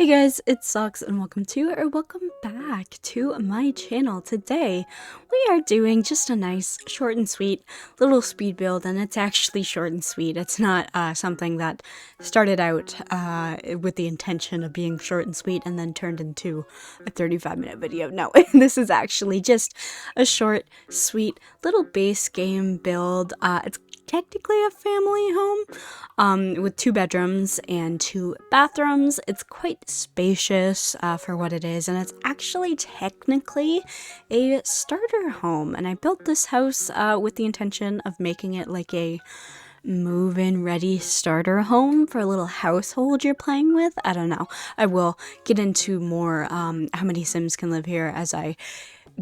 Hey guys, it's Socks and welcome back to my channel. Today we are doing just a nice short and sweet little speed build, and it's actually short and sweet. It's not something that started out with the intention of being short and sweet and then turned into a 35-minute video. No, this is actually just a short, sweet little base game build. It's technically a family home with 2 bedrooms and 2 bathrooms. It's quite spacious for what it is, and it's actually technically a starter home. And I built this house with the intention of making it like a move-in ready starter home for a little household you're playing with. I don't know. I will get into more how many Sims can live here as I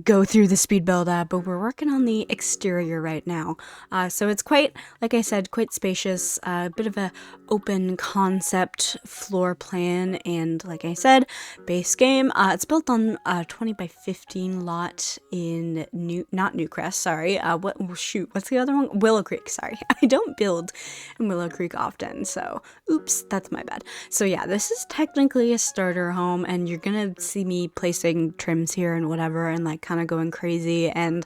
go through the speed build, but we're working on the exterior right now. So it's quite, like I said, quite spacious, a bit of a open concept floor plan, and like I said, base game. It's built on a 20 by 15 lot in not Newcrest, sorry. What's the other one? Willow Creek, sorry. I don't build in Willow Creek often, so oops, that's my bad. So yeah, this is technically a starter home, and you're gonna see me placing trims here and whatever, and like kind of going crazy. And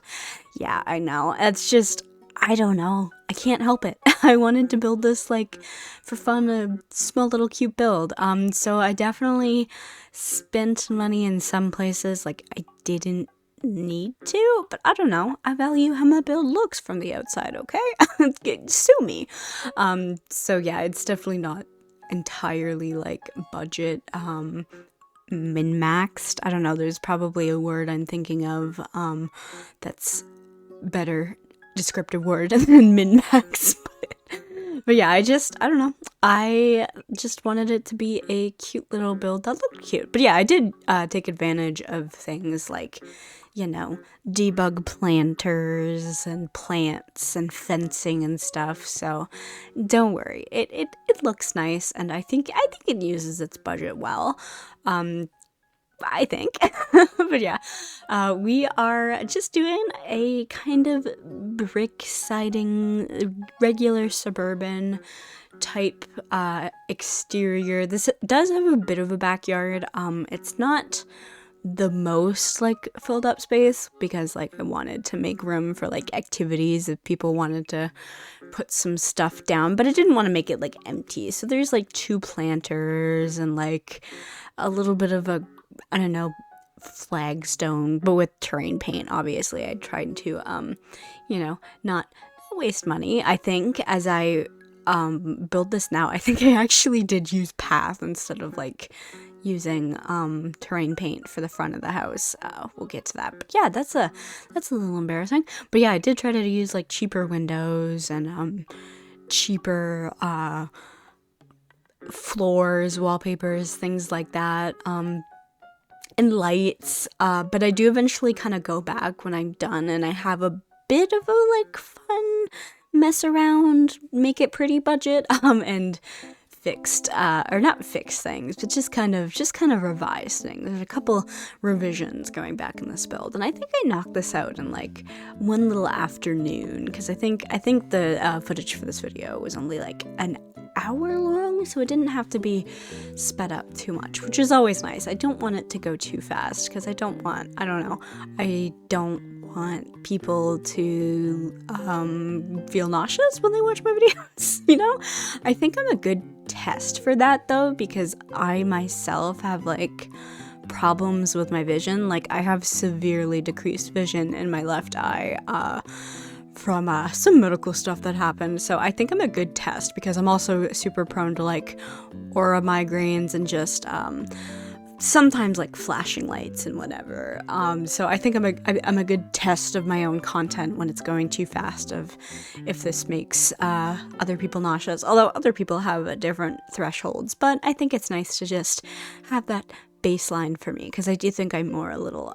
yeah, I know, it's just, I don't know, I can't help it. I wanted to build this like for fun, a small little cute build. So I definitely spent money in some places like I didn't need to, but I don't know, I value how my build looks from the outside, okay? Sue me. So yeah, it's definitely not entirely like budget min-maxed. I don't know, there's probably a word I'm thinking of that's better descriptive word than min-max. But yeah, I don't know, I just wanted it to be a cute little build that looked cute. But yeah, I did take advantage of things like, you know, debug planters and plants and fencing and stuff. So don't worry, it looks nice, and I think it uses its budget well. I think. But yeah, we are just doing a kind of brick siding, regular suburban type exterior. This does have a bit of a backyard. It's not the most like filled up space because like I wanted to make room for like activities if people wanted to put some stuff down, but I didn't want to make it like empty. So there's like 2 planters and like a little bit of a, I don't know, flagstone, but with terrain paint. Obviously I tried to you know, not waste money. I think as I build this now, I think I actually did use path instead of like using terrain paint for the front of the house. We'll get to that, but yeah, that's a little embarrassing. But yeah, I did try to use like cheaper windows and cheaper floors, wallpapers, things like that, and lights, but I do eventually kind of go back when I'm done and I have a bit of a like fun mess around, make it pretty budget, and fixed, or not fixed things, but just kind of revise things. There's a couple revisions going back in this build, and I think I knocked this out in like one little afternoon, because I think the footage for this video was only like an hour long, so it didn't have to be sped up too much, which is always nice. I don't want it to go too fast because I don't want people to feel nauseous when they watch my videos, you know? I think I'm a good test for that though, because I myself have like problems with my vision. Like I have severely decreased vision in my left eye from some medical stuff that happened. So I think I'm a good test because I'm also super prone to like aura migraines and just sometimes like flashing lights and whatever. So I think I'm a good test of my own content when it's going too fast, of if this makes other people nauseous, although other people have different thresholds. But I think it's nice to just have that baseline for me, because I do think I'm more a little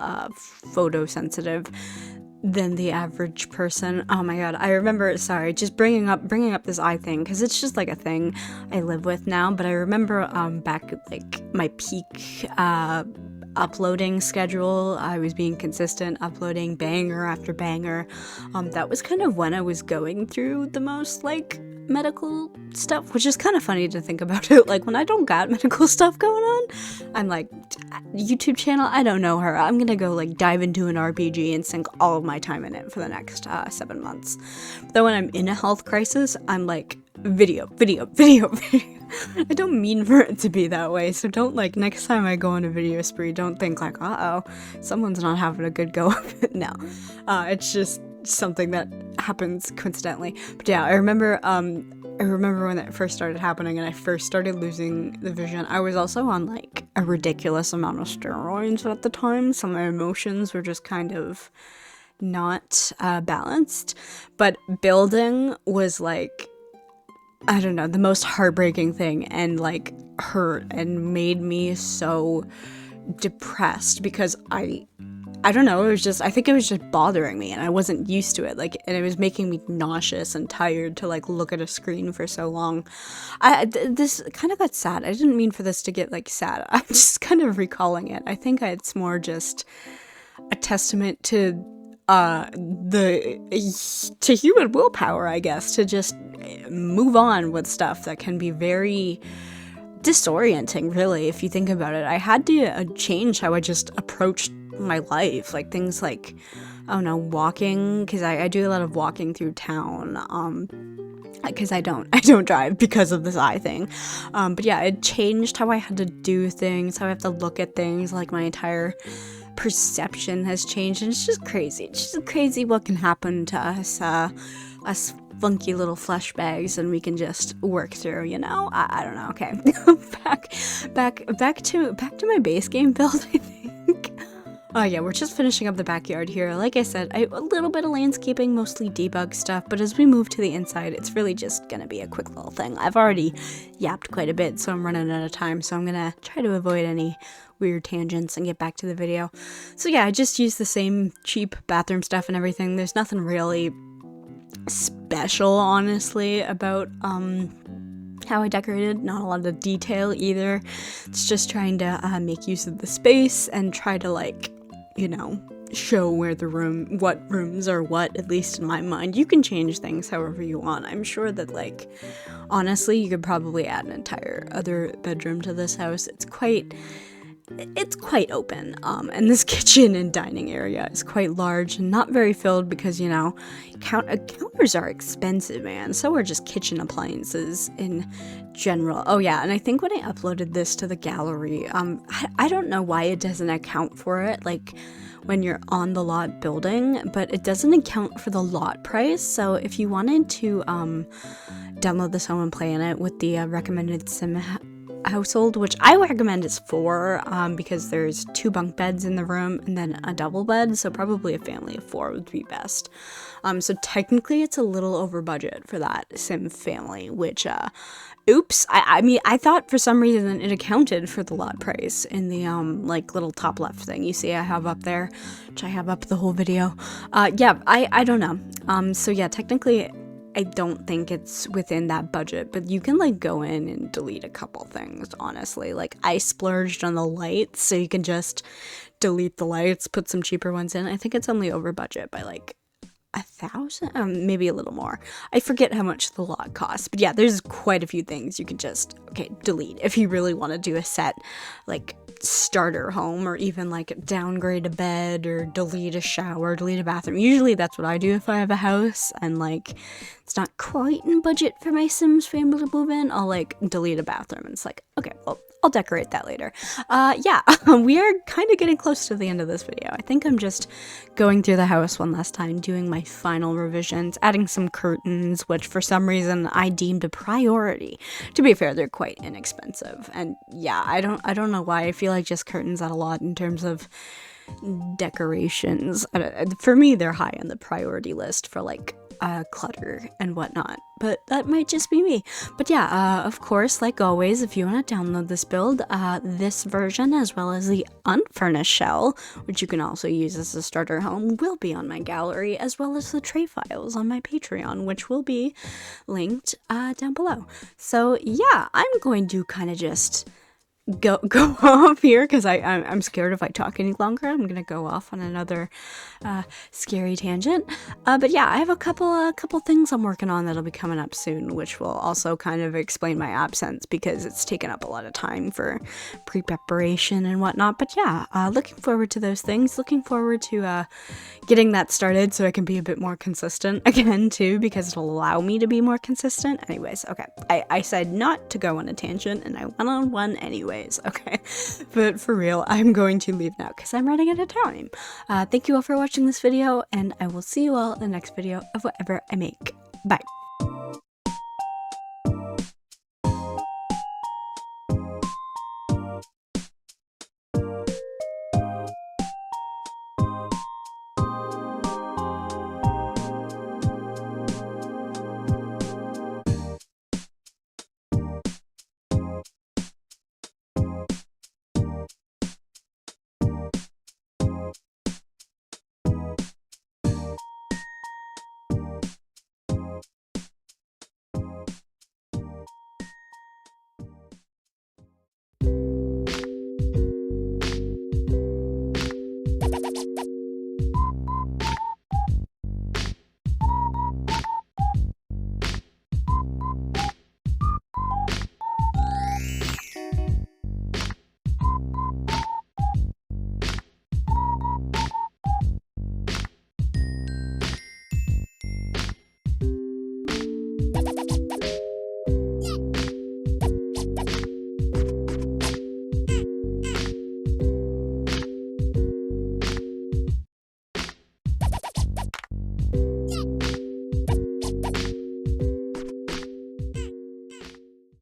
photosensitive than the average person. Oh my god, I remember, sorry, just bringing up this eye thing, because it's just like a thing I live with now. But I remember back at like my peak uploading schedule, I was being consistent, uploading banger after banger. That was kind of when I was going through the most like medical stuff, which is kind of funny to think about it. Like, when I don't got medical stuff going on, I'm like, YouTube channel, I don't know her. I'm gonna go like dive into an RPG and sink all of my time in it for the next 7 months. Though when I'm in a health crisis, I'm like, video. I don't mean for it to be that way, so don't, like, next time I go on a video spree, don't think like, uh-oh, someone's not having a good go of it. No, it's just something that happens coincidentally. But yeah, I remember when that first started happening and I first started losing the vision. I was also on like a ridiculous amount of steroids at the time, so my emotions were just kind of not balanced. But building was like, I don't know, the most heartbreaking thing, and like hurt and made me so depressed because I don't know, I think it was just bothering me and I wasn't used to it, like, and it was making me nauseous and tired to like look at a screen for so long. This kind of got sad. I didn't mean for this to get like sad. I'm just kind of recalling it. I think it's more just a testament to human willpower, I guess, to just move on with stuff that can be very disorienting, really, if you think about it. I had to change how I just approached my life, like things like, I don't know, walking, because I do a lot of walking through town, because I don't drive because of this eye thing, but yeah, it changed how I had to do things, how I have to look at things, like my entire perception has changed, and it's just crazy. It's just crazy what can happen to us funky little flesh bags, and we can just work through, you know? I don't know. Okay, back to my base game build, I think. Oh yeah, we're just finishing up the backyard here. Like I said, a little bit of landscaping, mostly debug stuff, but as we move to the inside, it's really just gonna be a quick little thing. I've already yapped quite a bit, so I'm running out of time, so I'm gonna try to avoid any weird tangents and get back to the video. So yeah, I just used the same cheap bathroom stuff and everything. There's nothing really special, honestly, about how I decorated. Not a lot of detail either. It's just trying to make use of the space and try to, like, you know, show where what rooms are what, at least in my mind. You can change things however you want. I'm sure that, like, honestly, you could probably add an entire other bedroom to this house. It's quite open, and this kitchen and dining area is quite large and not very filled because, you know, counters are expensive, man. So are just kitchen appliances in general. Oh yeah, and I think when I uploaded this to the gallery, I don't know why it doesn't account for it, like, when you're on the lot building, but it doesn't account for the lot price. So if you wanted to download this home and play in it with the recommended sim household, which I recommend is 4, because there's 2 bunk beds in the room and then a double bed, so probably a family of 4 would be best. So technically it's a little over budget for that sim family, which oops, I mean, I thought for some reason it accounted for the lot price in the like little top left thing you see I have up there, which I have up the whole video. Yeah, I don't know. So yeah, technically I don't think it's within that budget, but you can, like, go in and delete a couple things, honestly. Like, I splurged on the lights, so you can just delete the lights, put some cheaper ones in. I think it's only over budget by, like, 1,000, maybe a little more. I forget how much the lot costs, but yeah, there's quite a few things you can just, okay, delete if you really want to do a set, like, starter home, or even like downgrade a bed or delete a shower, delete a bathroom. Usually that's what I do if I have a house and, like, it's not quite in budget for my Sims family to move in. I'll, like, delete a bathroom and it's like, okay, well, I'll decorate that later. Yeah, we are kind of getting close to the end of this video. I think I'm just going through the house one last time, doing my final revisions, adding some curtains, which for some reason I deemed a priority. To be fair, they're quite inexpensive. And yeah, I don't know why. I feel like just curtains add a lot in terms of decorations. For me, they're high on the priority list for, like, clutter and whatnot, but that might just be me. But yeah, of course, like always, if you want to download this build, this version as well as the unfurnished shell, which you can also use as a starter home, will be on my gallery, as well as the tray files on my Patreon, which will be linked down below. So yeah, I'm going to kind of just go off here because I'm scared if I talk any longer. I'm gonna go off on another scary tangent. But yeah, I have a couple things I'm working on that'll be coming up soon, which will also kind of explain my absence because it's taken up a lot of time for pre-preparation and whatnot. But yeah, looking forward to those things. Looking forward to getting that started so I can be a bit more consistent again too, because it'll allow me to be more consistent. Anyways, okay, I said not to go on a tangent and I went on one anyways, okay? But for real, I'm going to leave now because I'm running out of time. Thank you all for watching this video, and I will see you all in the next video of whatever I make. Bye.